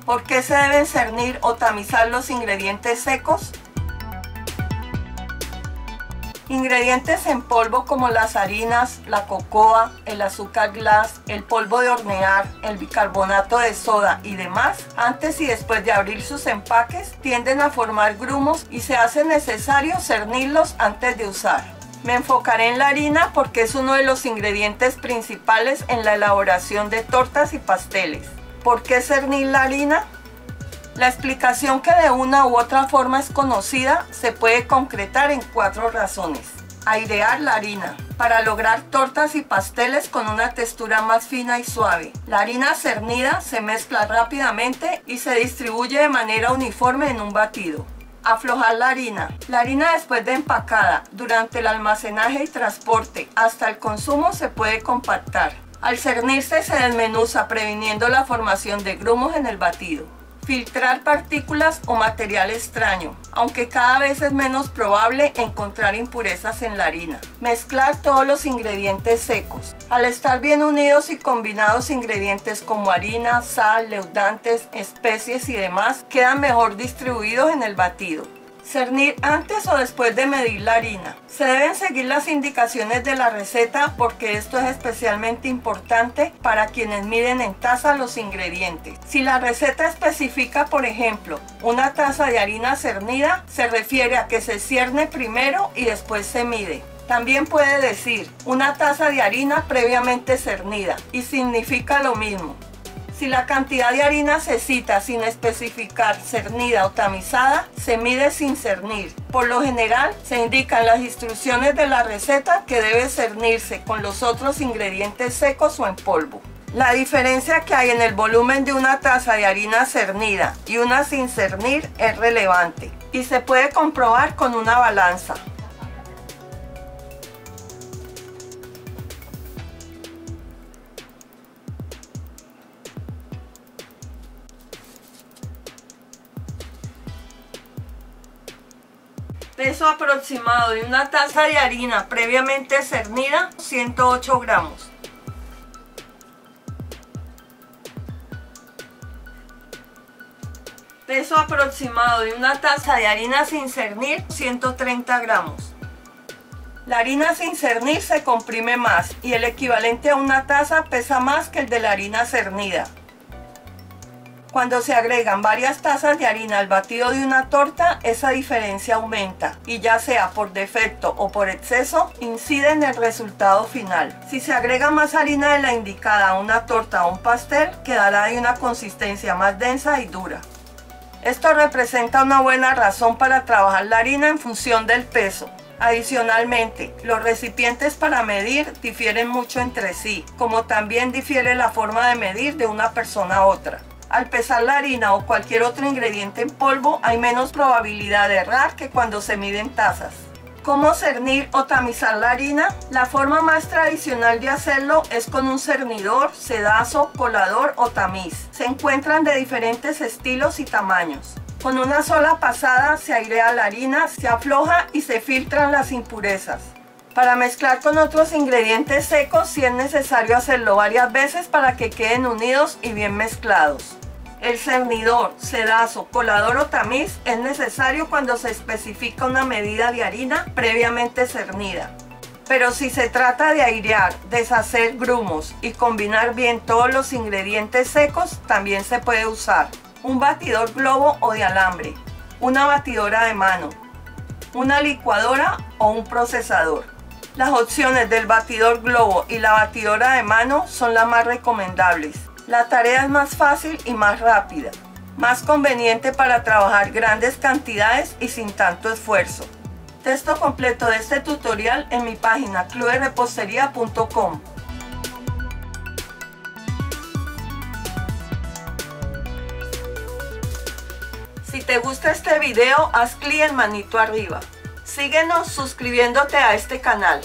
¿Por qué se deben cernir o tamizar los ingredientes secos? Ingredientes en polvo como las harinas, la cocoa, el azúcar glass, el polvo de hornear, el bicarbonato de soda y demás, antes y después de abrir sus empaques, tienden a formar grumos y se hace necesario cernirlos antes de usar. Me enfocaré en la harina porque es uno de los ingredientes principales en la elaboración de tortas y pasteles. ¿Por qué cernir la harina? La explicación, que de una u otra forma es conocida, se puede concretar en 4 razones. Airear la harina, para lograr tortas y pasteles con una textura más fina y suave. La harina cernida se mezcla rápidamente y se distribuye de manera uniforme en un batido. Aflojar la harina. La harina, después de empacada, durante el almacenaje y transporte hasta el consumo, se puede compactar. Al cernirse se desmenuza, previniendo la formación de grumos en el batido. Filtrar partículas o material extraño, aunque cada vez es menos probable encontrar impurezas en la harina. Mezclar todos los ingredientes secos. Al estar bien unidos y combinados, ingredientes como harina, sal, leudantes, especies y demás quedan mejor distribuidos en el batido. Cernir antes o después de medir la harina. Se deben seguir las indicaciones de la receta porque esto es especialmente importante para quienes miden en taza los ingredientes. Si la receta especifica, por ejemplo, una taza de harina cernida, se refiere a que se cierne primero y después se mide. También puede decir una taza de harina previamente cernida y significa lo mismo. Si la cantidad de harina se cita sin especificar cernida o tamizada, se mide sin cernir. Por lo general, se indican las instrucciones de la receta que debe cernirse con los otros ingredientes secos o en polvo. La diferencia que hay en el volumen de una taza de harina cernida y una sin cernir es relevante y se puede comprobar con una balanza. Peso aproximado de una taza de harina previamente cernida, 108 gramos. Peso aproximado de una taza de harina sin cernir, 130 gramos. La harina sin cernir se comprime más y el equivalente a una taza pesa más que el de la harina cernida. Cuando se agregan varias tazas de harina al batido de una torta, esa diferencia aumenta y, ya sea por defecto o por exceso, incide en el resultado final. Si se agrega más harina de la indicada a una torta o un pastel, quedará de una consistencia más densa y dura. Esto representa una buena razón para trabajar la harina en función del peso. Adicionalmente, los recipientes para medir difieren mucho entre sí, como también difiere la forma de medir de una persona a otra. Al pesar la harina o cualquier otro ingrediente en polvo, hay menos probabilidad de errar que cuando se miden tazas. ¿Cómo cernir o tamizar la harina? La forma más tradicional de hacerlo es con un cernidor, sedazo, colador o tamiz. Se encuentran de diferentes estilos y tamaños. Con una sola pasada se airea la harina, se afloja y se filtran las impurezas. Para mezclar con otros ingredientes secos, sí es necesario hacerlo varias veces para que queden unidos y bien mezclados. El cernidor, sedazo, colador o tamiz es necesario cuando se especifica una medida de harina previamente cernida. Pero si se trata de airear, deshacer grumos y combinar bien todos los ingredientes secos, también se puede usar un batidor globo o de alambre, una batidora de mano, una licuadora o un procesador. Las opciones del batidor globo y la batidora de mano son las más recomendables. La tarea es más fácil y más rápida, más conveniente para trabajar grandes cantidades y sin tanto esfuerzo. Texto completo de este tutorial en mi página clubderepostería.com. Si te gusta este video, haz clic en manito arriba. Síguenos suscribiéndote a este canal.